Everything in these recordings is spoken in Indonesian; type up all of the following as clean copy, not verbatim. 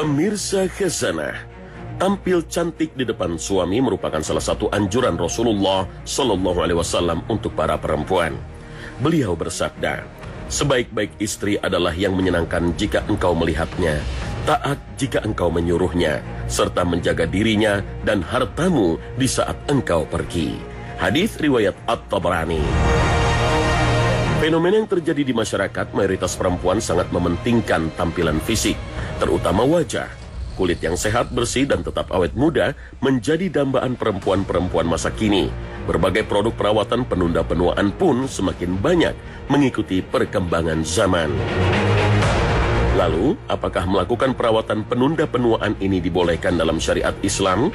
Pemirsa Khazanah, tampil cantik di depan suami merupakan salah satu anjuran Rasulullah Sallallahu Alaihi Wasallam untuk para perempuan. Beliau bersabda, sebaik-baik istri adalah yang menyenangkan jika engkau melihatnya, taat jika engkau menyuruhnya, serta menjaga dirinya dan hartamu di saat engkau pergi. Hadis riwayat At-Tabrani. Fenomena yang terjadi di masyarakat, mayoritas perempuan sangat mementingkan tampilan fisik, terutama wajah. Kulit yang sehat, bersih, dan tetap awet muda menjadi dambaan perempuan-perempuan masa kini. Berbagai produk perawatan penunda penuaan pun semakin banyak mengikuti perkembangan zaman. Lalu, apakah melakukan perawatan penunda penuaan ini dibolehkan dalam syariat Islam?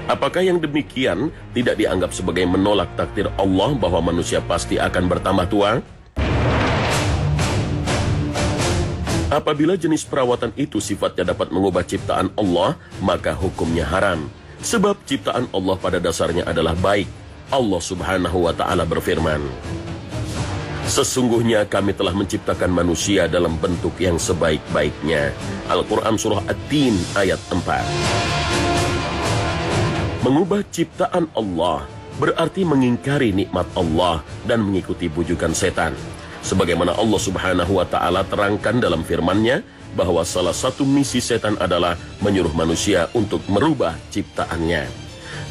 Apakah yang demikian tidak dianggap sebagai menolak takdir Allah bahwa manusia pasti akan bertambah tua? Apabila jenis perawatan itu sifatnya dapat mengubah ciptaan Allah, maka hukumnya haram. Sebab ciptaan Allah pada dasarnya adalah baik. Allah Subhanahu wa Ta'ala berfirman, sesungguhnya kami telah menciptakan manusia dalam bentuk yang sebaik-baiknya. Al-Quran Surah Ad-Din ayat 4. Mengubah ciptaan Allah berarti mengingkari nikmat Allah dan mengikuti bujukan setan. Sebagaimana Allah Subhanahu wa Ta'ala terangkan dalam firman-Nya bahwa salah satu misi setan adalah menyuruh manusia untuk merubah ciptaannya.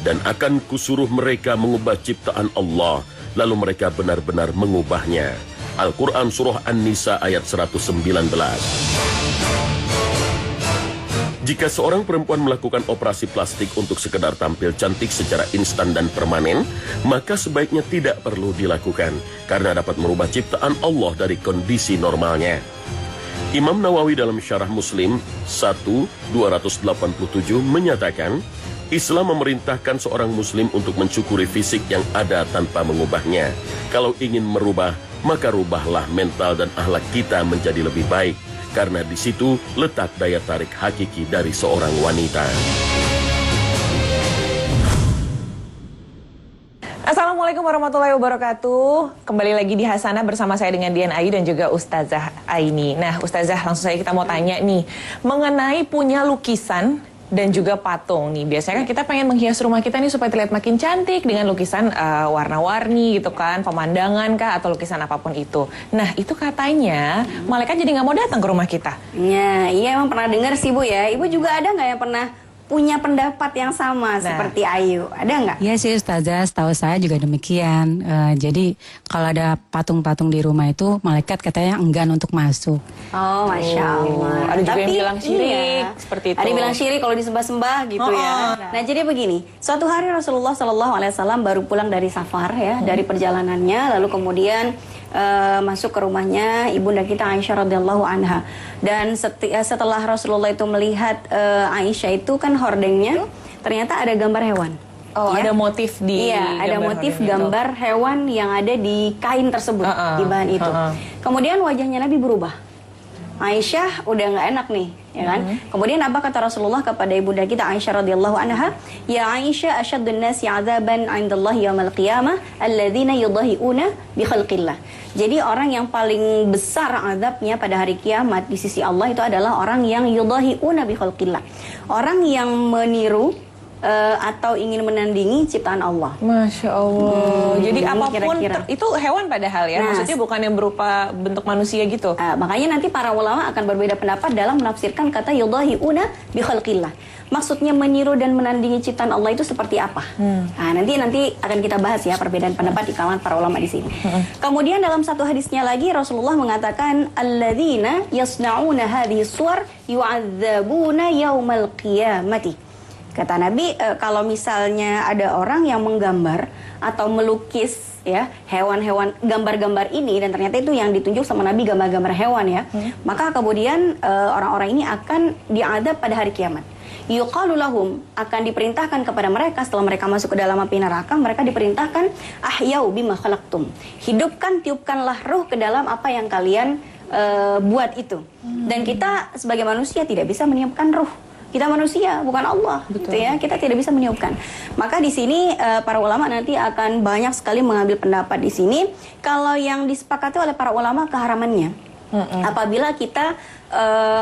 Dan akan kusuruh mereka mengubah ciptaan Allah, lalu mereka benar-benar mengubahnya. Al-Quran Surah An-Nisa ayat 119. Jika seorang perempuan melakukan operasi plastik untuk sekedar tampil cantik secara instan dan permanen, maka sebaiknya tidak perlu dilakukan, karena dapat merubah ciptaan Allah dari kondisi normalnya. Imam Nawawi dalam Syarah Muslim 1/287 menyatakan, Islam memerintahkan seorang muslim untuk mencukuri fisik yang ada tanpa mengubahnya. Kalau ingin merubah, maka rubahlah mental dan akhlak kita menjadi lebih baik. Karena di situ letak daya tarik hakiki dari seorang wanita. Assalamualaikum warahmatullahi wabarakatuh. Kembali lagi di Hasanah bersama saya dengan Dian Ayu dan juga Ustazah Aini. Nah, Ustazah, langsung saja kita mau tanya nih mengenai punya lukisan dan juga patung nih. Biasanya kan kita pengen menghias rumah kita nih supaya terlihat makin cantik dengan lukisan warna-warni gitu kan, pemandangan kah atau lukisan apapun itu. Nah, itu katanya malaikat jadi nggak mau datang ke rumah kita. Ya, iya emang pernah dengar sih Bu ya. Ibu juga ada nggak yang pernah punya pendapat yang sama seperti Ayu? Ada nggak? Iya sih Ustazah, setahu saya juga demikian. Jadi kalau ada patung-patung di rumah itu, malaikat katanya enggan untuk masuk. Oh, Masya Allah. Ada juga yang bilang syirik, seperti itu. Ada yang bilang syirik kalau disembah-sembah gitu ya. Nah, jadi begini, suatu hari Rasulullah SAW baru pulang dari safar ya, dari perjalanannya, lalu kemudian masuk ke rumahnya ibunda kita Aisyah radhiyallahu anha. Dan setelah Rasulullah itu melihat Aisyah itu kan hordengnya ternyata ada gambar hewan. Oh, ya? Ada motif di ada motif gambar hewan yang ada di kain tersebut, di bahan itu. Kemudian wajahnya Nabi berubah. Aisyah udah nggak enak nih, ya kan? Kemudian apa kata Rasulullah kepada ibunda kita Aisyah radhiyallahu anha? Ya Aisyah, asyaddun nasi 'adzaban 'indallahi yaumil qiyamah alladzina yudahiuna bi khalqillah. Jadi orang yang paling besar azabnya pada hari kiamat di sisi Allah itu adalah orang yang yudahiuna bi khalqillah. Orang yang meniru atau ingin menandingi ciptaan Allah. Masya Allah. Jadi apapun kira-kira. itu hewan padahal ya. Maksudnya bukan yang berupa bentuk manusia gitu. Makanya nanti para ulama akan berbeda pendapat dalam menafsirkan kata yudahiuna bi khalqillah. Maksudnya meniru dan menandingi ciptaan Allah itu seperti apa? Nah, nanti akan kita bahas ya perbedaan pendapat di kalangan para ulama di sini. Kemudian dalam satu hadisnya lagi Rasulullah mengatakan alladzina yasna'una hadhihi suwar yu'adzabuna yaumal qiyamati. Kata Nabi, kalau misalnya ada orang yang menggambar atau melukis ya hewan-hewan, gambar-gambar ini, dan ternyata itu yang ditunjuk sama Nabi gambar-gambar hewan ya, maka kemudian orang-orang ini akan diadab pada hari kiamat. Yuqalu lahum, akan diperintahkan kepada mereka setelah mereka masuk ke dalam api neraka, mereka diperintahkan ahyau bima khalaqtum, hidupkan, tiupkanlah ruh ke dalam apa yang kalian buat itu. Dan kita sebagai manusia tidak bisa meniupkan ruh. Kita manusia, bukan Allah, gitu ya. Kita tidak bisa meniupkan. Maka di sini para ulama nanti akan banyak sekali mengambil pendapat di sini. Kalau yang disepakati oleh para ulama keharamannya, apabila kita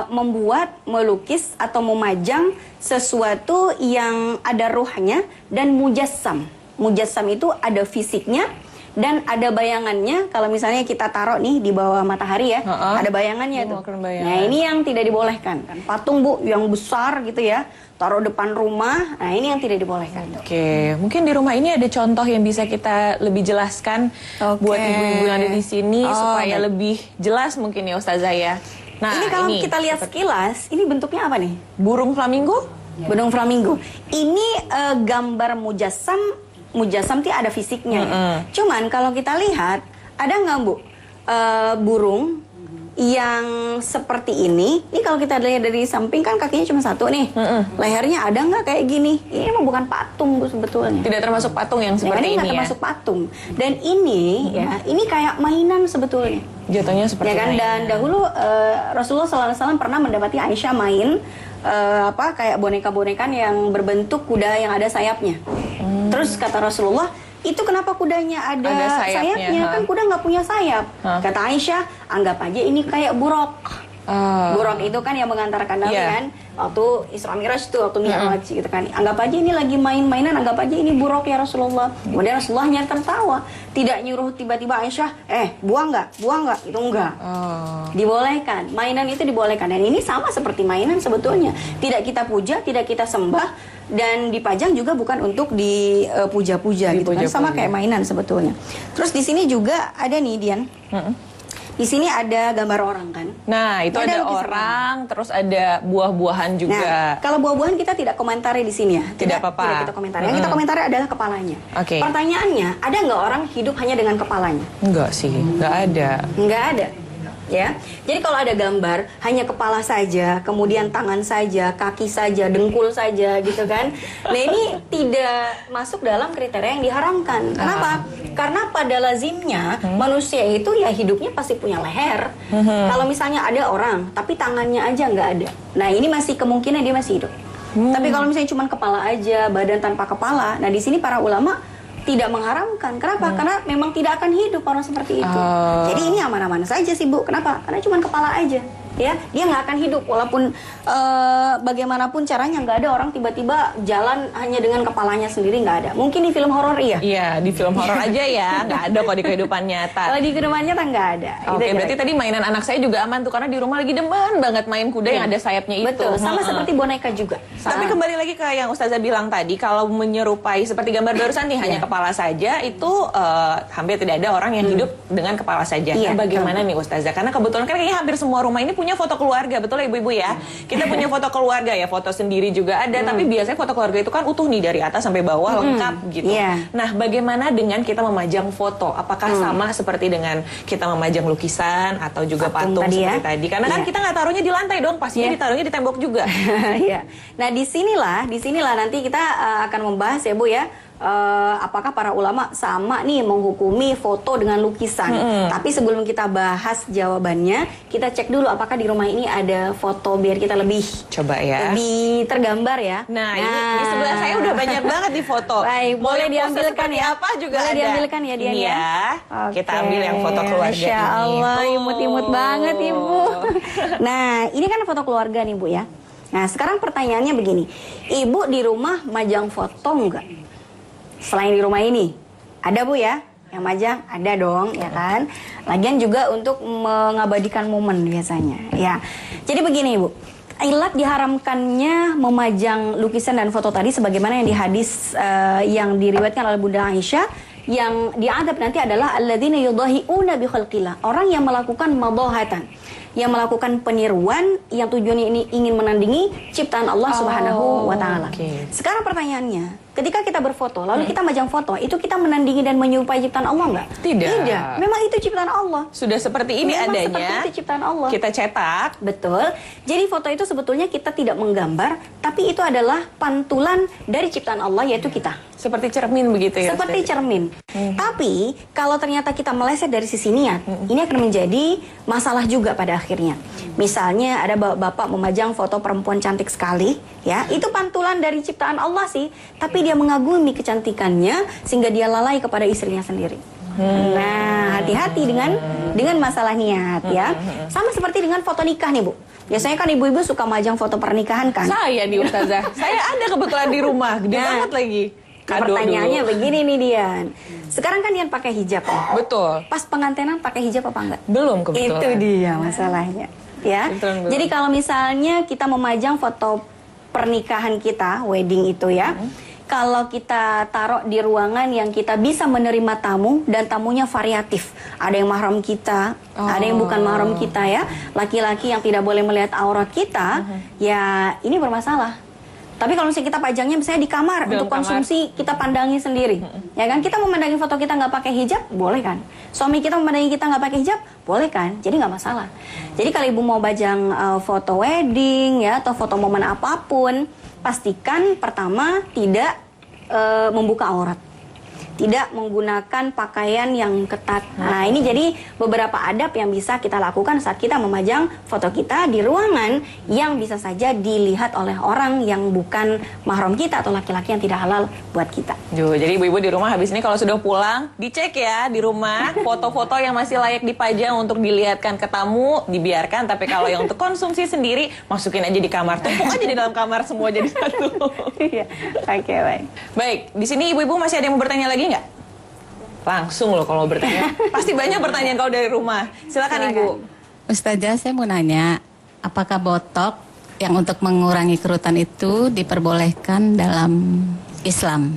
membuat, melukis atau memajang sesuatu yang ada ruhnya dan mujassam. Mujassam itu ada fisiknya dan ada bayangannya. Kalau misalnya kita taruh nih di bawah matahari ya, ada bayangannya tuh. Nah ini yang tidak dibolehkan. Patung Bu yang besar gitu ya, taruh depan rumah. Nah ini yang tidak dibolehkan. Oke, mungkin di rumah ini ada contoh yang bisa kita lebih jelaskan buat ibu-ibu yang ada di sini supaya lebih jelas mungkin ya Ustazah ya. Nah ini kalau kita lihat sekilas, ini bentuknya apa nih? Burung flamingo? Burung flamingo. Ini gambar mujassam. Mujassam itu ada fisiknya ya. Cuman kalau kita lihat, ada nggak Bu burung yang seperti ini? Ini kalau kita lihat dari samping kan kakinya cuma satu nih. Lehernya ada nggak kayak gini? Ini mah bukan patung Bu sebetulnya. Tidak termasuk patung yang seperti ini nggak termasuk patung. Dan ini ya, ini kayak mainan sebetulnya. Jatuhnya seperti ya kan? Dan dahulu Rasulullah SAW pernah mendapati Aisyah main kayak boneka-bonekan yang berbentuk kuda yang ada sayapnya. Terus kata Rasulullah, itu kenapa kudanya ada sayapnya? Kan kuda nggak punya sayap. Kata Aisyah, anggap aja ini kayak buruk. Buruk itu kan yang mengantarkan Nabi kan waktu Isra Mi'raj itu, waktu Mi'raj gitu kan. Anggap aja ini lagi main-mainan, anggap aja ini buruk ya Rasulullah. Kemudian Rasulullah tertawa, tidak nyuruh tiba-tiba Aisyah, buang nggak, itu enggak. Dibolehkan, mainan itu dibolehkan. Dan ini sama seperti mainan sebetulnya. Tidak kita puja, tidak kita sembah, dan dipajang juga bukan untuk dipuja-puja gitu kan. Sama kayak mainan sebetulnya. Terus di sini juga ada nih Dian. Di sini ada gambar orang kan. Nah, itu ada orang, terus ada buah-buahan juga. Nah, kalau buah-buahan kita tidak komentari di sini ya. Tidak apa-apa. Tidak kita komentari. Yang kita komentari adalah kepalanya. Pertanyaannya, ada nggak orang hidup hanya dengan kepalanya? Enggak sih, nggak ada. Nggak ada. Ya, jadi kalau ada gambar hanya kepala saja, kemudian tangan saja, kaki saja, dengkul saja, gitu kan? Nah ini tidak masuk dalam kriteria yang diharamkan. Kenapa? Karena pada lazimnya manusia itu ya hidupnya pasti punya leher. Kalau misalnya ada orang, tapi tangannya aja nggak ada. Nah ini masih kemungkinan dia masih hidup. Tapi kalau misalnya cuma kepala aja, badan tanpa kepala, nah di sini para ulama tidak mengharamkan. Kenapa? Karena memang tidak akan hidup orang seperti itu. Jadi ini aman-aman saja sih Bu. Kenapa? Karena cuma kepala aja. Ya, dia nggak akan hidup walaupun bagaimanapun caranya nggak ada orang tiba-tiba jalan hanya dengan kepalanya sendiri, nggak ada. Mungkin di film horor iya. Iya, di film horor aja ya, nggak ada kok di kehidupan nyata. Kalau di kehidupan nyata nggak ada. Oke, berarti tadi mainan anak saya juga aman tuh karena di rumah lagi demen banget main kuda yang ada sayapnya itu. Betul, sama seperti boneka juga. Tapi kembali lagi ke yang Ustazah bilang tadi, kalau menyerupai seperti gambar barusan nih hanya kepala saja, itu hampir tidak ada orang yang hidup dengan kepala saja. Nah, bagaimana nih Ustazah? Karena kebetulan kan kayaknya hampir semua rumah ini punya foto keluarga, betul ya ibu-ibu ya? Kita punya foto keluarga ya, foto sendiri juga ada, tapi biasanya foto keluarga itu kan utuh nih dari atas sampai bawah lengkap gitu. Nah, bagaimana dengan kita memajang foto? Apakah sama seperti dengan kita memajang lukisan atau juga patung seperti tadi? Karena kan kita nggak taruhnya di lantai dong, pastinya ditaruhnya di tembok juga. Nah, disinilah nanti kita akan membahas ya Bu ya. Apakah para ulama sama nih menghukumi foto dengan lukisan. Tapi sebelum kita bahas jawabannya, kita cek dulu apakah di rumah ini ada foto biar kita lebih lebih tergambar ya. Nah, ini di sebelah saya udah banyak banget di foto. Baik, boleh diambilkan ya. Apa juga boleh ada. diambilkan ya Dian ya. Kita ambil yang foto keluarga ini. Masya Allah, imut-imut banget Ibu. Nah, ini kan foto keluarga nih Bu ya. Nah, sekarang pertanyaannya begini. Ibu di rumah majang foto enggak? Selain di rumah ini, ada Bu ya? Yang majang? Ada dong, ya kan? Lagian juga untuk mengabadikan momen biasanya, ya. Jadi begini Ibu, ilat diharamkannya memajang lukisan dan foto tadi sebagaimana yang di hadis yang diriwayatkan oleh Bunda Aisyah, yang diadab nanti adalah alladzina yudahi'una bi khalqillah, orang yang melakukan madahatan, yang melakukan peniruan yang tujuannya ini ingin menandingi ciptaan Allah Subhanahu wa taala. Sekarang pertanyaannya, ketika kita berfoto lalu kita majang foto, itu kita menandingi dan menyerupai ciptaan Allah enggak? Tidak. Memang itu ciptaan Allah. Sudah seperti ini adanya. Seperti itu ciptaan Allah. Kita cetak. Betul. Jadi foto itu sebetulnya kita tidak menggambar, tapi itu adalah pantulan dari ciptaan Allah, yaitu kita. Seperti cermin begitu ya? Seperti cermin. Tapi kalau ternyata kita meleset dari sisi niat, ini akan menjadi masalah juga pada akhirnya. Misalnya ada bapak memajang foto perempuan cantik sekali, ya, itu pantulan dari ciptaan Allah sih, tapi dia mengagumi kecantikannya sehingga dia lalai kepada istrinya sendiri. Nah, hati-hati dengan masalah niat ya. Sama seperti dengan foto nikah nih, Bu. Biasanya kan ibu-ibu suka majang foto pernikahan kan? Saya di Ustazah. Saya ada kebetulan di rumah, gede banget lagi. Nah, pertanyaannya begini nih Dian. Sekarang kan Dian pakai hijab nih. Betul. Pas pengantenan pakai hijab apa enggak? Belum kebetulan. Itu dia masalahnya. Ya. Betul. Jadi kalau misalnya kita memajang foto pernikahan kita, wedding itu ya. Kalau kita taruh di ruangan yang kita bisa menerima tamu dan tamunya variatif. Ada yang mahram kita, ada yang bukan mahram kita ya. Laki-laki yang tidak boleh melihat aurat kita, ya ini bermasalah. Tapi kalau misalnya kita pajangnya misalnya di kamar Dalam untuk konsumsi, kita pandangi sendiri. Ya kan, kita memandangi foto kita nggak pakai hijab, boleh kan? Suami kita memandangi kita nggak pakai hijab, boleh kan? Jadi nggak masalah. Jadi kalau ibu mau pajang foto wedding ya atau foto momen apapun, pastikan pertama tidak membuka aurat. Tidak menggunakan pakaian yang ketat. Nah, ini jadi beberapa adab yang bisa kita lakukan saat kita memajang foto kita di ruangan yang bisa saja dilihat oleh orang yang bukan mahram kita atau laki-laki yang tidak halal buat kita. Jadi ibu-ibu di rumah habis ini kalau sudah pulang, dicek ya di rumah foto-foto yang masih layak dipajang untuk dilihatkan ke tamu, dibiarkan. Tapi kalau yang untuk konsumsi sendiri, masukin aja di kamar. Tumpuk aja di dalam kamar semua jadi satu. Iya, oke, baik. Baik, di sini ibu-ibu masih ada yang mau bertanya lagi nggak? Langsung loh kalau mau bertanya. Pasti banyak pertanyaan kalau dari rumah. Silakan Ibu. Ustazah, saya mau nanya, apakah botok yang untuk mengurangi kerutan itu diperbolehkan dalam Islam?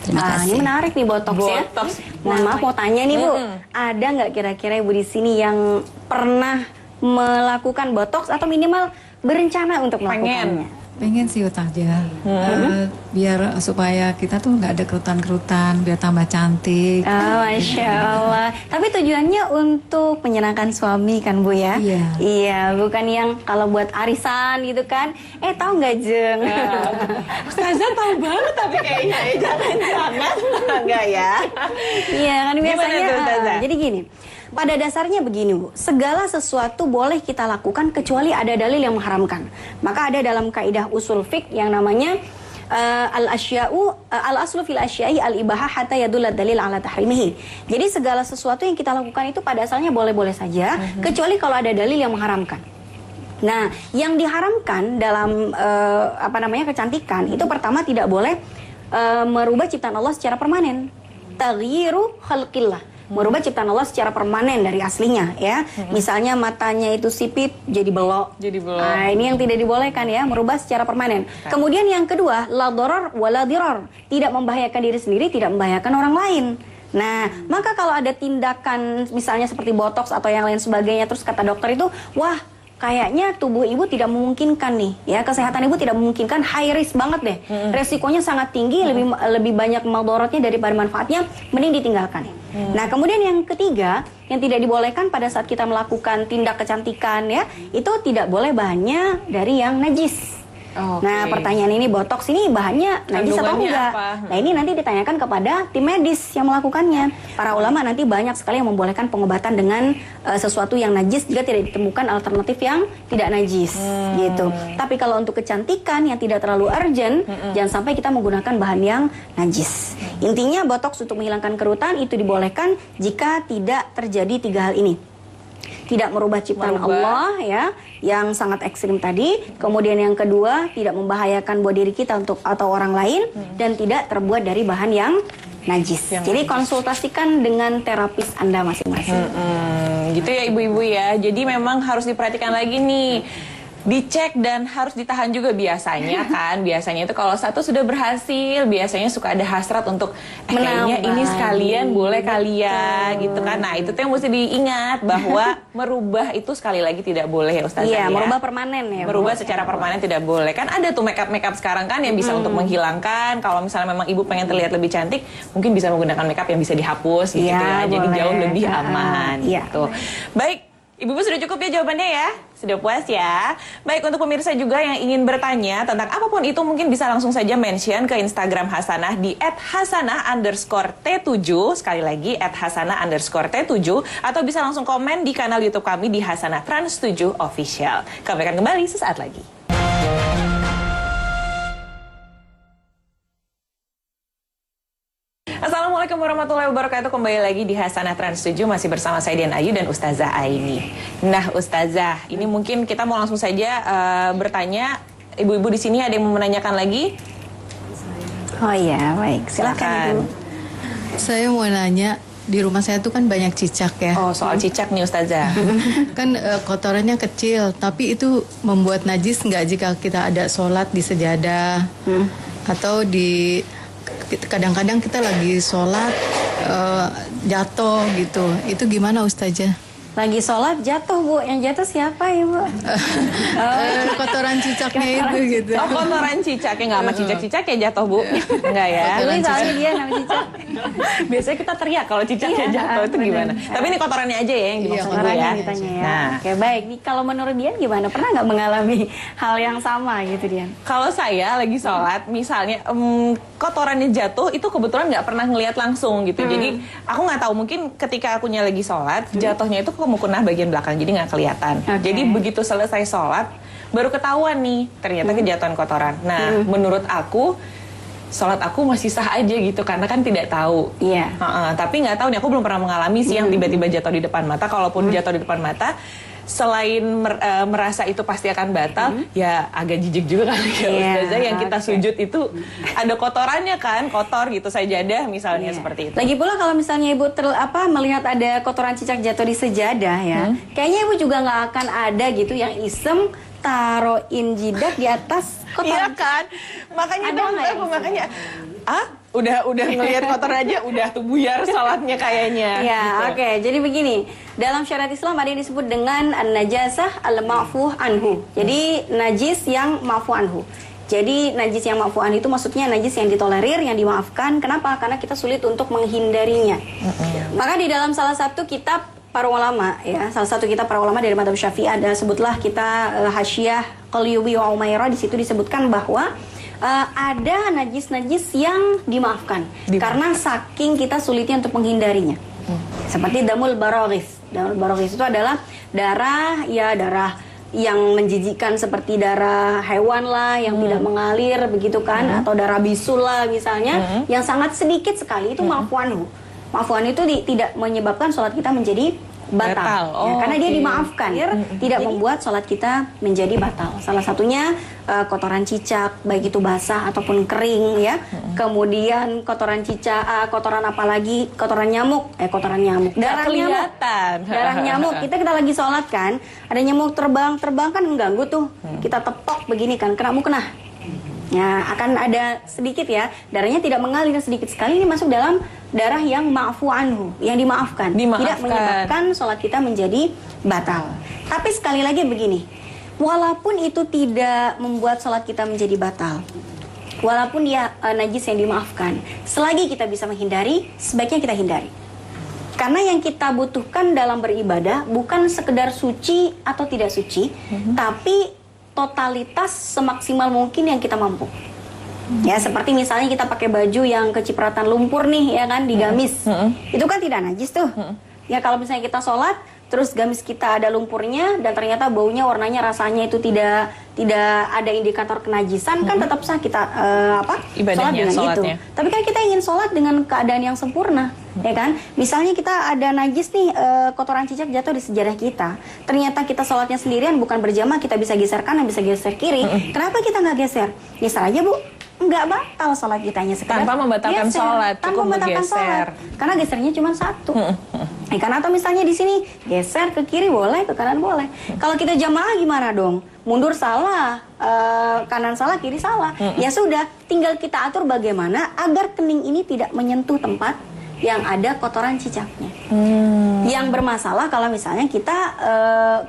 Terima kasih. Ini menarik nih botox ya. Mohon maaf mau tanya nih Bu, ada nggak kira-kira Ibu di sini yang pernah melakukan botox atau minimal berencana untuk melakukannya? Pengen sih Ustazah, biar supaya kita tuh nggak ada kerutan-kerutan, biar tambah cantik. Masya Allah. Tapi tujuannya untuk menyenangkan suami kan Bu ya? Iya. Iya, bukan yang kalau buat arisan gitu kan. Tahu nggak Jeng? Ustazah tahu banget tapi kayaknya jangan-jangan enggak ya. Iya kan biasanya. Gimana tuh, Ustazah? Jadi gini. Pada dasarnya begini Bu, segala sesuatu boleh kita lakukan kecuali ada dalil yang mengharamkan. Maka ada dalam kaidah usul fiqh yang namanya al-aslu fil asya'i al-ibahah hatta yadulla dalil ala tahrimihi. Jadi segala sesuatu yang kita lakukan itu pada asalnya boleh-boleh saja, kecuali kalau ada dalil yang mengharamkan. Nah, yang diharamkan dalam kecantikan itu pertama tidak boleh merubah ciptaan Allah secara permanen. Taghyiru khalqillah. Merubah ciptaan Allah secara permanen dari aslinya ya. Misalnya matanya itu sipit jadi belok. Nah, ini yang tidak dibolehkan ya, merubah secara permanen. Kemudian yang kedua, la darar wa la dirar. Tidak membahayakan diri sendiri, tidak membahayakan orang lain. Nah, maka kalau ada tindakan misalnya seperti botox atau yang lain sebagainya, terus kata dokter itu, wah kayaknya tubuh ibu tidak memungkinkan nih ya, kesehatan ibu tidak memungkinkan, high risk banget deh, resikonya sangat tinggi, lebih banyak madaratnya daripada manfaatnya, mending ditinggalkan. Nah kemudian yang ketiga yang tidak dibolehkan pada saat kita melakukan tindak kecantikan ya, itu tidak boleh bahannya dari yang najis. Nah pertanyaan ini botox ini bahannya najis atau enggak? Nah ini nanti ditanyakan kepada tim medis yang melakukannya. Para ulama nanti banyak sekali yang membolehkan pengobatan dengan sesuatu yang najis jika tidak ditemukan alternatif yang tidak najis gitu. Tapi kalau untuk kecantikan yang tidak terlalu urgent, jangan sampai kita menggunakan bahan yang najis. Intinya botox untuk menghilangkan kerutan itu dibolehkan jika tidak terjadi tiga hal ini. Tidak merubah ciptaan Allah ya, yang sangat ekstrim tadi. Kemudian yang kedua, tidak membahayakan buat diri kita atau orang lain, dan tidak terbuat dari bahan yang najis. Jadi konsultasikan dengan terapis Anda masing-masing. Gitu ya ibu-ibu ya. Jadi memang harus diperhatikan lagi nih. Dicek dan harus ditahan juga biasanya kan. Biasanya itu kalau satu sudah berhasil, biasanya suka ada hasrat untuk kayaknya ini sekalian boleh kali ya gitu kan. Nah itu tuh yang mesti diingat bahwa merubah itu sekali lagi tidak boleh ya Ustazah. Iya, ya. merubah permanen ya. Merubah secara permanen tidak boleh. Kan ada tuh makeup sekarang kan yang bisa untuk menghilangkan. Kalau misalnya memang ibu pengen terlihat lebih cantik, mungkin bisa menggunakan makeup yang bisa dihapus gitu ya. Jadi jauh lebih aman gitu. Baik. Ibu sudah cukup ya jawabannya ya? Sudah puas ya? Baik, untuk pemirsa juga yang ingin bertanya tentang apapun itu mungkin bisa langsung saja mention ke Instagram Hasanah di @hasanah_t7. Sekali lagi @hasanah_t7. Atau bisa langsung komen di kanal YouTube kami di Hasanah Trans 7 Official. Kami akan kembali sesaat lagi. Assalamualaikum Assalamualaikum warahmatullahi wabarakatuh. Kembali lagi di Hasanah Trans 7 masih bersama saya Dian Ayu dan Ustazah Aini. Nah, Ustazah, ini mungkin kita mau langsung saja bertanya. Ibu-ibu di sini ada yang mau menanyakan lagi? Oh iya, baik. Silakan Ibu. Saya mau nanya, di rumah saya tuh kan banyak cicak ya. Oh, soal cicak nih Ustazah. Kan kotorannya kecil, tapi itu membuat najis nggak jika kita ada sholat di sejadah atau di kadang-kadang kita lagi sholat jatuh gitu. Itu gimana Ustazah? Lagi sholat jatuh Bu, yang jatuh siapa Ibu? Kotoran cicaknya itu gitu. Oh, kotoran cicaknya nggak sama cicak-cicak ya jatuh Bu? Enggak ya? Ini soalnya dia nama cicak. Biasanya kita teriak kalau cicaknya jatuh itu gimana? Tapi ini kotorannya aja ya yang dimaksud Bu Kotorannya ya. yang ditanya ya. Nah, Oke, baik. Nih, kalau menurut Dian gimana? Pernah nggak mengalami hal yang sama gitu Dian? kalau saya lagi sholat, misalnya kotorannya jatuh, itu kebetulan nggak pernah ngelihat langsung gitu. Jadi aku nggak tahu, mungkin ketika akunya lagi sholat, jatuhnya itu ke mukena bagian belakang, jadi nggak kelihatan. Oke. Jadi begitu selesai sholat, baru ketahuan nih, ternyata kejatuhan kotoran. Nah, menurut aku, sholat aku masih sah aja gitu, karena kan tidak tahu. Iya. Tapi nggak tahu nih, aku belum pernah mengalami sih yang tiba-tiba jatuh di depan mata. Kalaupun jatuh di depan mata, selain merasa itu pasti akan batal, ya agak jijik juga kali ya Ustazah, yang kita sujud itu ada kotorannya kan, kotor gitu, sajadah misalnya seperti itu. Lagi pula kalau misalnya Ibu melihat ada kotoran cicak jatuh di sejadah ya, kayaknya Ibu juga nggak akan ada gitu yang iseng taruhin jidat di atas kotoran. Iya kan? Makanya Ada dong, nggak yang makanya udah ngelihat kotor aja udah tuh buyar salatnya kayaknya. Ya, gitu. oke. Jadi begini, dalam syariat Islam ada yang disebut dengan an-najasah al-ma'fu anhu. Jadi najis yang ma'fu anhu. Jadi najis yang ma'fu anhu itu maksudnya najis yang ditolerir, yang dimaafkan. Kenapa? Karena kita sulit untuk menghindarinya. Maka di dalam salah satu kitab para ulama ya, salah satu kitab para ulama dari mazhab Syafi'i ada sebutlah kita Hasyiah Qalyubi wa Umairah, di situ disebutkan bahwa ada najis-najis yang dimaafkan karena saking kita sulitnya untuk menghindarinya. Seperti damul baraghis. Damul baraghis itu adalah darah yang menjijikkan seperti darah hewan lah yang tidak mengalir begitu kan, atau darah bisul lah misalnya, yang sangat sedikit sekali itu maafuanhu. Maafuan itu tidak menyebabkan sholat kita menjadi batal. Oh, karena dia dimaafkan, tidak membuat sholat kita menjadi batal. Salah satunya kotoran cicak, baik itu basah ataupun kering ya. Kemudian kotoran cicak, kotoran apa lagi? Kotoran nyamuk, darah nyamuk. Darah nyamuk. Kita lagi sholat kan, ada nyamuk terbang kan mengganggu tuh. Kita tepok begini kan, kena mukena. Ya, akan ada sedikit ya, darahnya tidak mengalir, sedikit sekali, ini masuk dalam darah yang ma'fu anhu, yang dimaafkan. Tidak menyebabkan sholat kita menjadi batal. Tapi sekali lagi begini, walaupun itu tidak membuat sholat kita menjadi batal, walaupun dia najis yang dimaafkan, selagi kita bisa menghindari, sebaiknya kita hindari. Karena yang kita butuhkan dalam beribadah bukan sekedar suci atau tidak suci, tapi totalitas semaksimal mungkin yang kita mampu. Ya, seperti misalnya kita pakai baju yang kecipratan lumpur nih ya kan, di gamis. Itu kan tidak najis tuh. Ya, kalau misalnya kita sholat terus gamis kita ada lumpurnya dan ternyata baunya, warnanya, rasanya itu tidak ada indikator kenajisan, kan tetap sah kita sholat dengan sholatnya. itu. Tapi kan kita ingin sholat dengan keadaan yang sempurna, ya kan? Misalnya kita ada najis nih, kotoran cicak jatuh di sejadah kita. Ternyata kita sholatnya sendirian, bukan berjamaah, kita bisa geser kanan, bisa geser kiri. Kenapa kita nggak geser? Geser aja Bu. Nggak batal sholat kitanya, sekedar tanpa membatalkan geser, sholat, tanpa cukup membatalkan bergeser. sholat. Karena gesernya cuma satu. Karena atau misalnya di sini geser ke kiri boleh, ke kanan boleh. Kalau kita jamaah gimana dong? Mundur salah, kanan salah, kiri salah. Ya sudah, tinggal kita atur bagaimana agar kening ini tidak menyentuh tempat yang ada kotoran cicaknya. Yang bermasalah kalau misalnya kita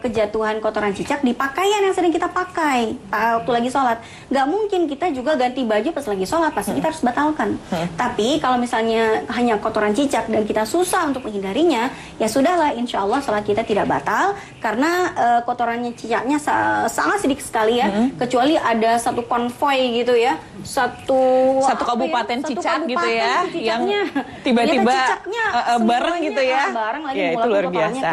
kejatuhan kotoran cicak di pakaian yang sering kita pakai waktu lagi sholat. Nggak mungkin kita juga ganti baju pas lagi sholat, pasti kita harus batalkan. Tapi kalau misalnya hanya kotoran cicak dan kita susah untuk menghindarinya, ya sudahlah, insya Allah sholat kita tidak batal, karena kotorannya cicaknya sangat sedikit sekali ya. Kecuali ada satu konvoi gitu ya, satu kabupaten cicak gitu ya, yang cicaknya tiba-tiba cicaknya bareng gitu ya. Bareng lagi ya, itu luar biasa.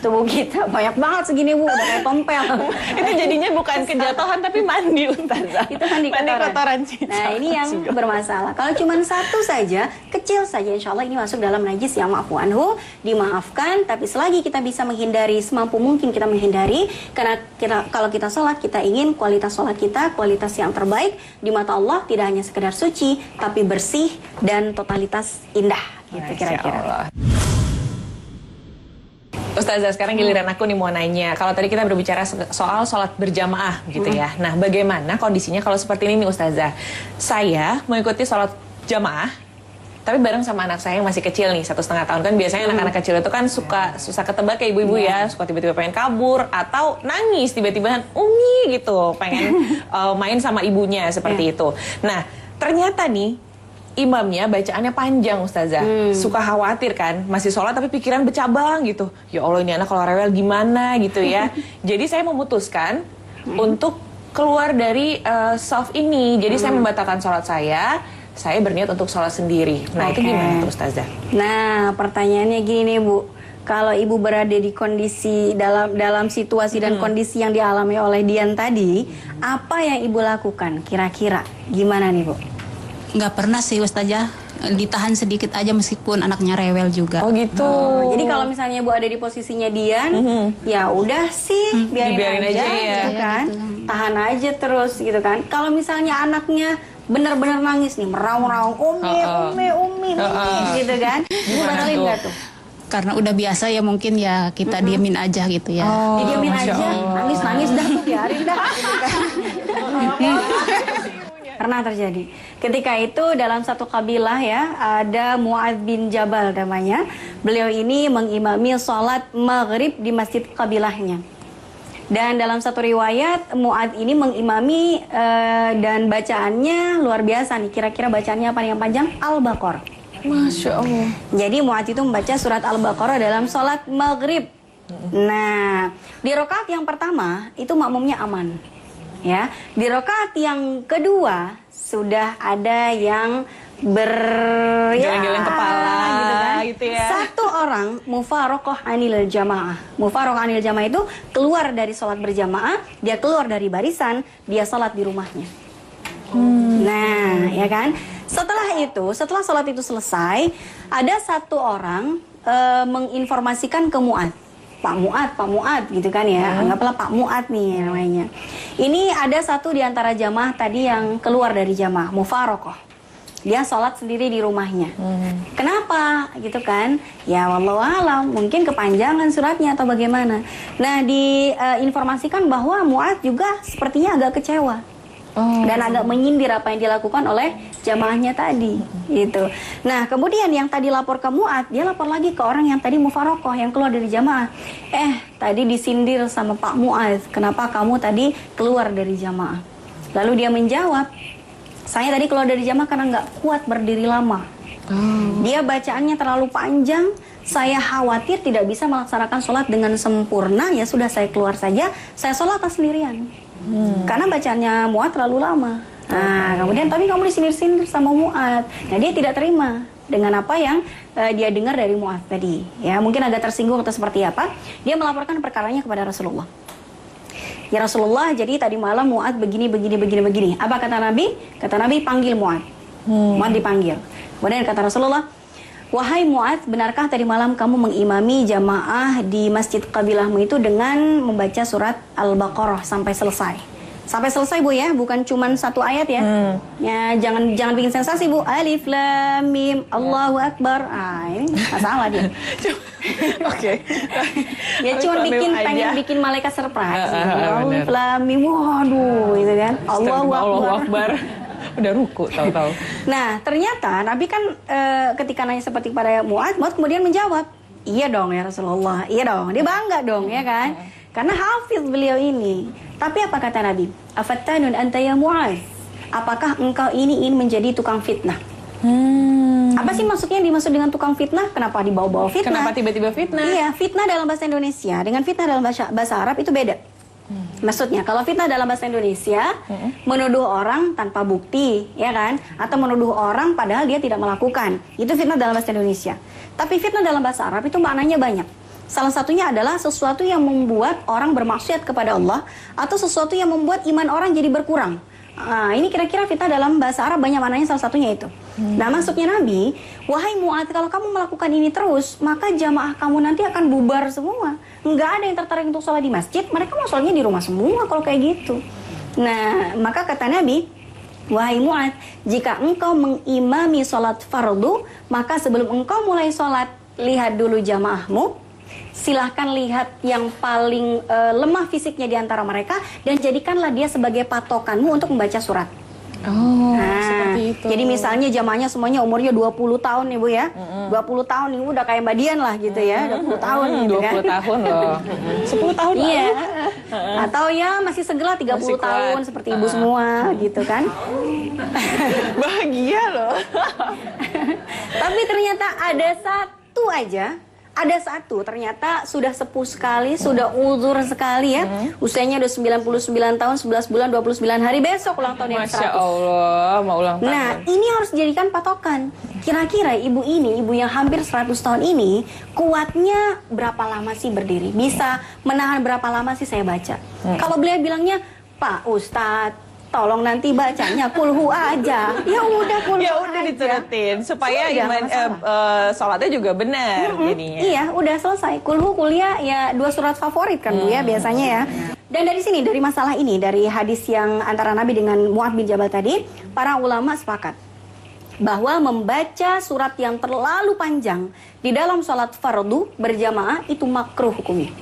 tubuh kita. Banyak banget segini Bu, udah kayak tompel. Itu jadinya bukan kejatuhan tapi mandi Ustazah. Itu mandi kotoran. Nah ini yang bermasalah. Kalau cuma satu saja, kecil saja, insya Allah ini masuk dalam najis yang ma'fu anhu, dimaafkan. Tapi selagi kita bisa menghindari, semampu mungkin kita menghindari. Karena kalau kita sholat, kita ingin kualitas sholat kita, kualitas yang terbaik di mata Allah, tidak hanya sekedar suci, tapi bersih dan totalitas indah. Gitu kira-kira. Ustazah, sekarang giliran aku nih mau nanya. Kalau tadi kita berbicara soal sholat berjamaah gitu ya. Nah, bagaimana kondisinya kalau seperti ini nih Ustazah? Saya mengikuti sholat jamaah, tapi bareng sama anak saya yang masih kecil nih, 1,5 tahun. Kan biasanya anak-anak kecil itu kan suka susah ketebak kayak ibu-ibu ya. Suka tiba-tiba pengen kabur atau nangis tiba-tiba Umi gitu. Pengen main sama ibunya seperti itu. Nah, ternyata nih imamnya bacaannya panjang Ustazah. Suka khawatir kan, masih sholat tapi pikiran bercabang gitu. Ya Allah, ini anak kalau rewel gimana gitu ya. Jadi saya memutuskan untuk keluar dari saf ini. Jadi saya membatalkan sholat saya berniat untuk sholat sendiri. Nah itu gimana tuh Ustazah? Nah pertanyaannya gini nih Bu, kalau ibu berada di kondisi dalam situasi dan kondisi yang dialami oleh Dian tadi, apa yang ibu lakukan kira-kira? Gimana nih Bu? Nggak pernah sih Ustazah, ditahan sedikit aja meskipun anaknya rewel juga. Oh gitu. Jadi kalau misalnya Bu ada di posisinya Dian, ya udah sih biarin aja ya. gitu kan. Tahan aja terus gitu kan. Kalau misalnya anaknya benar-benar nangis nih, meraung-raung, umi gitu kan. Ibu batalin nggak tuh? Karena udah biasa ya mungkin ya kita diemin aja gitu ya. Didiemin aja, nangis-nangis dah tuh, biarin dah gitu kan. Pernah terjadi. Ketika itu dalam satu kabilah ya, ada Mu'adz bin Jabal namanya. Beliau ini mengimami sholat maghrib di masjid kabilahnya. Dan dalam satu riwayat Mu'adz ini mengimami dan bacaannya luar biasa nih. Kira-kira bacaannya apa yang panjang? Al-Baqarah. Masya Allah. Jadi Mu'adz itu membaca surat Al-Baqarah dalam sholat maghrib. Nah, di rakaat yang pertama itu makmumnya aman. Ya, di rakaat yang kedua sudah ada yang geleng-geleng kepala gitu ya. Satu orang mufaraqah anil jamaah. Mufaraqah anil jamaah itu keluar dari sholat berjamaah, dia keluar dari barisan, dia sholat di rumahnya. Nah, ya kan? Setelah sholat itu selesai, ada satu orang menginformasikan ke Mu'adz. Pak Mu'adz gitu kan ya. Anggaplah Pak Mu'adz nih namanya. Ini ada satu di antara jamaah tadi yang keluar dari jamaah, mufaraqah. Dia sholat sendiri di rumahnya. Kenapa? Gitu kan? Ya wallahu alam, mungkin kepanjangan suratnya atau bagaimana. Nah, diinformasikan bahwa Mu'adz juga sepertinya agak kecewa. Dan agak menyindir apa yang dilakukan oleh jamaahnya tadi gitu. Nah kemudian yang tadi lapor ke Mu'adz, dia lapor lagi ke orang yang tadi mufaraqah, yang keluar dari jamaah. Tadi disindir sama Pak Mu'adz, kenapa kamu tadi keluar dari jamaah? Lalu dia menjawab, saya tadi keluar dari jamaah karena nggak kuat berdiri lama. Dia bacaannya terlalu panjang, saya khawatir tidak bisa melaksanakan sholat dengan sempurna, ya sudah saya keluar saja, saya sholat sendirian. Karena bacaannya Mu'adz terlalu lama. Nah, kemudian tapi kamu disindir-sindir sama Mu'adz. Nah, dia tidak terima dengan apa yang dia dengar dari Mu'adz tadi. Ya, mungkin agak tersinggung atau seperti apa. Dia melaporkan perkaranya kepada Rasulullah. Ya Rasulullah, jadi tadi malam Mu'adz begini. Apa kata Nabi? Kata Nabi, panggil Mu'adz. Mu'adz dipanggil. Kemudian kata Rasulullah, wahai Mu'adz, benarkah tadi malam kamu mengimami jamaah di masjid kabilahmu itu dengan membaca surat Al-Baqarah sampai selesai? Sampai selesai Bu ya, bukan cuma satu ayat ya. Ya jangan bikin sensasi Bu. Alif Lam Mim Allahu Akbar. Ini masalah dia. Oke. Ya cuma pengen bikin malaikat surprise. Alif Lam Mim, waduh gitu kan. Allahu Akbar. Udah ruku tahu-tahu. Nah ternyata Nabi kan ketika nanya seperti pada Mu'adz kemudian menjawab, iya dong ya Rasulullah, iya dong, dia bangga dong ya kan, karena hafiz beliau ini. Tapi apa kata Nabi? Afattanun anta ya Mu'adz, apakah engkau ini ingin menjadi tukang fitnah? Apa sih maksudnya dimaksud dengan tukang fitnah? Kenapa dibawa-bawa fitnah? Kenapa tiba-tiba fitnah? Iya, fitnah dalam bahasa Indonesia dengan fitnah dalam bahasa Arab itu beda. Maksudnya kalau fitnah dalam bahasa Indonesia menuduh orang tanpa bukti, ya kan? Atau menuduh orang padahal dia tidak melakukan. Itu fitnah dalam bahasa Indonesia. Tapi fitnah dalam bahasa Arab itu maknanya banyak. Salah satunya adalah sesuatu yang membuat orang bermaksiat kepada Allah atau sesuatu yang membuat iman orang jadi berkurang. Ini kira-kira fitnah dalam bahasa Arab banyak maknanya, salah satunya itu. Nah, maksudnya Nabi, wahai Mu'adz, kalau kamu melakukan ini terus, maka jamaah kamu nanti akan bubar semua. Nggak ada yang tertarik untuk sholat di masjid, mereka mau sholatnya di rumah semua kalau kayak gitu. Nah, maka kata Nabi, wahai Mu'adz, jika engkau mengimami sholat fardu, maka sebelum engkau mulai sholat, lihat dulu jamaahmu. Silahkan lihat yang paling lemah fisiknya di antara mereka dan jadikanlah dia sebagai patokanmu untuk membaca surat. Seperti itu. Jadi misalnya jamaahnya semuanya umurnya 20 tahun nih Bu ya. 20 tahun nih udah kayak Mbak Dian lah gitu ya. 20 tahun gitu kan. 20 tahun loh. 10 tahun lalu. Iya. Atau ya masih segera 30 Masih kuat. tahun seperti ibu semua gitu kan. Bahagia loh. Tapi ternyata ada satu ternyata sudah sepuh sekali, sudah uzur sekali ya. Usianya udah 99 tahun, 11 bulan, 29 hari, besok ulang tahun yang 100. Masya Allah, mau ulang tahun. Nah, ini harus dijadikan patokan. Kira-kira ibu yang hampir 100 tahun ini, kuatnya berapa lama sih berdiri? Bisa menahan berapa lama sih saya baca? Kalau beliau bilangnya, Pak Ustadz, tolong nanti bacanya kulhu aja. Ya udah kulhu Ya udah aja. diturutin supaya Sudah, iman sholatnya juga benar jadinya. Iya, udah selesai. Kulhu kuliah ya 2 surat favorit kan Bu ya biasanya ya. Dan dari sini, dari masalah ini, dari hadis yang antara Nabi dengan Mu'adz bin Jabal tadi, para ulama sepakat bahwa membaca surat yang terlalu panjang di dalam sholat fardu berjamaah itu makruh hukumnya.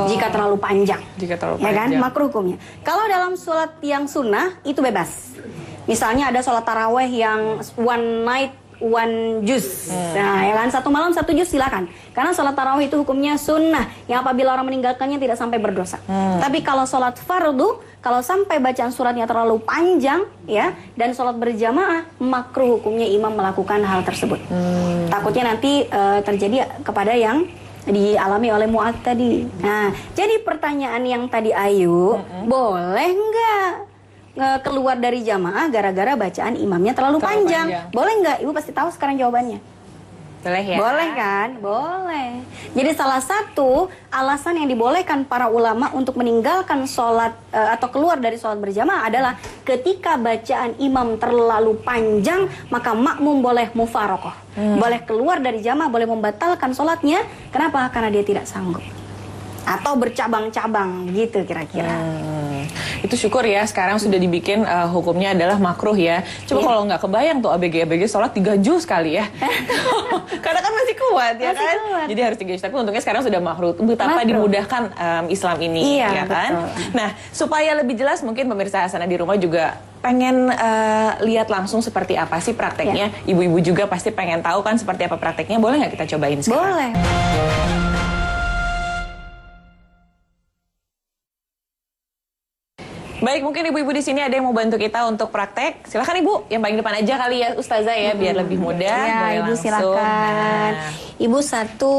Jika terlalu panjang. Ya kan, makruh hukumnya. Kalau dalam sholat yang sunnah itu bebas. Misalnya ada sholat taraweh yang one night one juz. Nah, ya kan, 1 malam 1 juz silakan. Karena sholat tarawih itu hukumnya sunnah, yang apabila orang meninggalkannya tidak sampai berdosa. Tapi kalau sholat fardu, kalau sampai bacaan suratnya terlalu panjang, ya, dan sholat berjamaah, makruh hukumnya imam melakukan hal tersebut. Takutnya nanti terjadi kepada yang dialami oleh Mu'adz tadi. Nah, jadi pertanyaan yang tadi Ayu, boleh nggak keluar dari jamaah gara-gara bacaan imamnya terlalu panjang? Boleh nggak? Ibu pasti tahu sekarang jawabannya. Boleh ya? Boleh kan? Boleh. Jadi salah satu alasan yang dibolehkan para ulama untuk meninggalkan sholat atau keluar dari sholat berjamaah adalah ketika bacaan imam terlalu panjang, maka makmum boleh mufarokoh. Boleh keluar dari jamaah, boleh membatalkan sholatnya. Kenapa? Karena dia tidak sanggup. Atau bercabang-cabang gitu kira-kira. Itu syukur ya sekarang sudah dibikin hukumnya adalah makruh ya. Coba kalau nggak kebayang tuh ABG sholat 3 juz kali ya. Karena kan masih kuat ya Masih kan. kuat. Jadi harus 3 juz. Tapi untungnya sekarang sudah makruh. Betapa Makruh. dimudahkan Islam ini Iya, ya kan. betul. Nah supaya lebih jelas mungkin pemirsa Hasanah di rumah juga pengen lihat langsung seperti apa sih prakteknya. Ibu-ibu juga pasti pengen tahu kan seperti apa prakteknya. Boleh nggak kita cobain sekarang? Boleh. Baik, mungkin ibu-ibu di sini ada yang mau bantu kita untuk praktek. Silakan Ibu, yang paling depan aja kali ya Ustazah ya, biar lebih mudah. Ya, Boleh Ibu langsung. silakan. Nah. Ibu satu,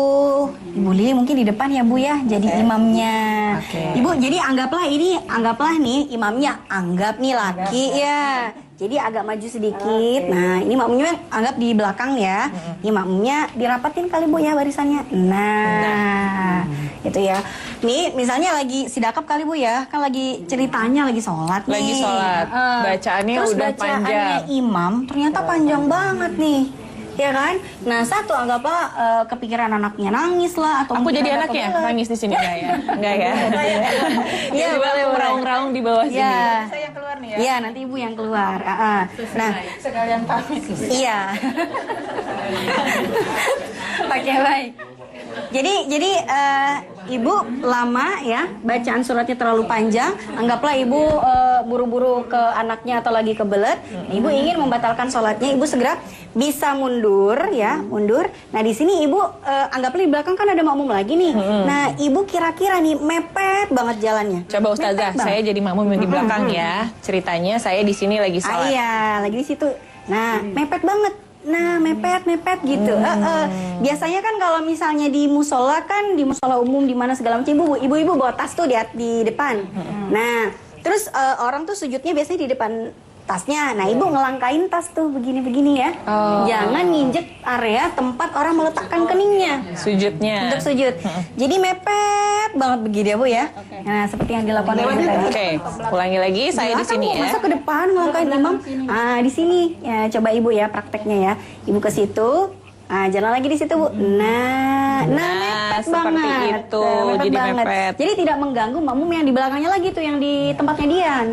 Ibu Lili mungkin di depan ya Bu ya, jadi imamnya. Oke. Ibu, jadi anggaplah nih imamnya, anggap nih laki ya. Jadi agak maju sedikit. Nah, ini makmumnya anggap di belakang ya. Ini makmumnya dirapatin kali Bu ya barisannya. Nah, itu ya. Nih, misalnya lagi sidakap kali Bu ya, kan lagi ceritanya lagi sholat nih. Lagi sholat. Bacaannya Terus udah bacaannya panjang. imam ternyata panjang banget nih. Ya kan? Nah, satu anggaplah kepikiran anaknya nangis lah atau Aku mungkin jadi ada anak ya? kebelet. Nangis di sini enggak ya? Enggak ya? Iya, boleh, boleh. Raung-raung di bawah sini. Iya. Saya yang keluar nih ya. Iya, nanti Ibu yang keluar. Nah, Sekalian pamit. iya. Oke, baik. Jadi Ibu lama ya, bacaan suratnya terlalu panjang. Anggaplah Ibu buru-buru ke anaknya atau lagi kebelet. Ibu ingin membatalkan sholatnya, Ibu segera bisa mundur ya, mundur. Nah, di sini Ibu anggaplah di belakang kan ada makmum lagi nih. Nah, Ibu kira-kira nih mepet banget jalannya. Coba Ustazah, Mepet saya banget. jadi makmum yang di belakang ya. Ceritanya saya di sini lagi sholat. Iya, lagi di situ. Nah, mepet banget. Nah, mepet gitu. Biasanya kan kalau misalnya di musola kan, di musola umum di mana segala macam, ibu-ibu bawa tas tuh di depan. Nah, terus orang tuh sujudnya biasanya di depan tasnya. Nah, ibu ngelangkain tas tuh begini-begini ya. Jangan nginjek area tempat orang meletakkan keningnya. Sujudnya. Untuk sujud. Jadi mepet banget begini ya Bu ya. Nah, seperti yang dilakukan Ibu tadi. Oke, ulangi lagi saya di sini ya. Masa ke depan ngelangkain imam. Di sini. Ya, coba Ibu ya prakteknya ya. Ibu ke situ. Jalan lagi di situ Bu. Nah mepet seperti banget. itu. Jadi banget. mepet. Jadi tidak mengganggu makmum yang di belakangnya lagi tuh yang di tempatnya Dian.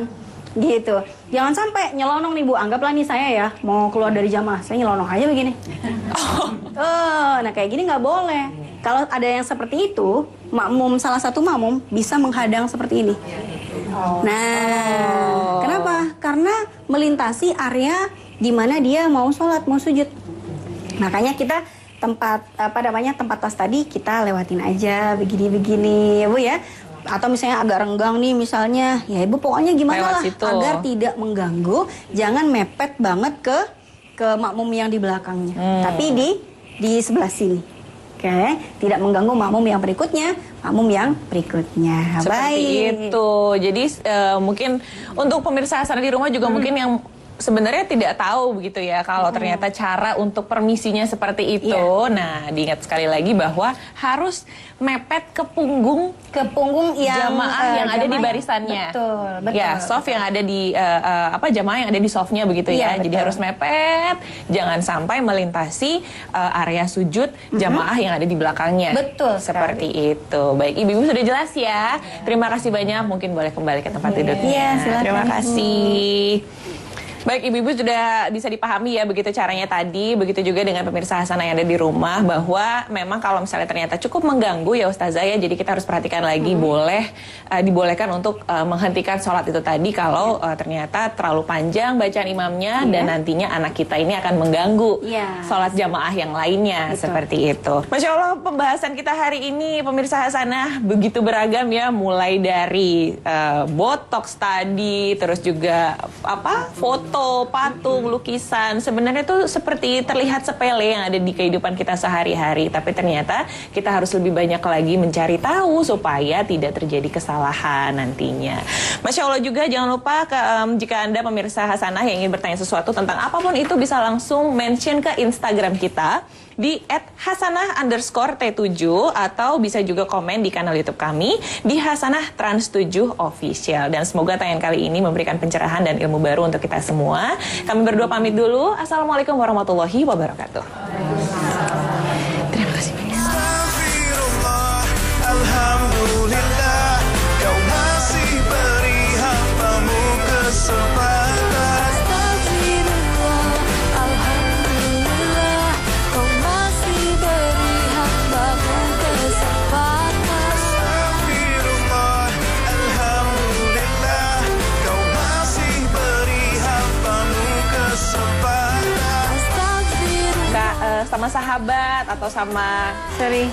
Gitu. Jangan sampai nyelonong nih Bu. Anggaplah nih saya ya mau keluar dari jamaah, saya nyelonong aja begini. Nah kayak gini nggak boleh. Kalau ada yang seperti itu, salah satu makmum bisa menghadang seperti ini. Nah, kenapa? Karena melintasi area di mana dia mau sholat, mau sujud. Makanya kita tempat tas tadi kita lewatin aja begini-begini ya Bu ya. Atau misalnya agak renggang nih misalnya, ya Ibu pokoknya gimana lah agar tidak mengganggu, jangan mepet banget ke makmum yang di belakangnya. Tapi di sebelah sini. Oke, tidak mengganggu makmum yang berikutnya, Seperti itu. Jadi mungkin untuk pemirsa Hasanah di rumah juga mungkin yang sebenarnya tidak tahu begitu ya kalau ternyata cara untuk permisinya seperti itu. Nah, diingat sekali lagi bahwa harus mepet ke punggung yang jamaah yang ada di barisannya. Betul. Ya, soft yang ada di jamaah yang ada di softnya begitu ya. Jadi harus mepet, jangan sampai melintasi area sujud jamaah yang ada di belakangnya. Betul. Seperti itu. Baik, Ibu sudah jelas ya. Terima kasih banyak. Mungkin boleh kembali ke tempat tidurnya. Iya, silakan. Terima kasih. Baik, Ibu-ibu sudah bisa dipahami ya begitu caranya tadi, begitu juga dengan pemirsa Hasanah yang ada di rumah, bahwa memang kalau misalnya ternyata cukup mengganggu ya Ustazah ya, jadi kita harus perhatikan lagi dibolehkan untuk menghentikan sholat itu tadi kalau ternyata terlalu panjang bacaan imamnya dan nantinya anak kita ini akan mengganggu sholat jamaah yang lainnya. Seperti itu. Masya Allah, pembahasan kita hari ini pemirsa Hasanah begitu beragam ya, mulai dari botox tadi, terus juga foto, patung, lukisan. Sebenarnya itu seperti terlihat sepele yang ada di kehidupan kita sehari-hari, tapi ternyata kita harus lebih banyak lagi mencari tahu supaya tidak terjadi kesalahan nantinya. Masya Allah juga jangan lupa jika Anda pemirsa Hasanah yang ingin bertanya sesuatu tentang apapun itu bisa langsung mention ke Instagram kita di @hasanah_T7 atau bisa juga komen di kanal YouTube kami di Hasanah Trans 7 Official. Dan semoga tayangan kali ini memberikan pencerahan dan ilmu baru untuk kita semua. Kami berdua pamit dulu. Assalamualaikum warahmatullahi wabarakatuh. Terima kasih banyak. Alhamdulillah, kau masih beri hambamu kesempatan. Sama sahabat atau sama Sorry.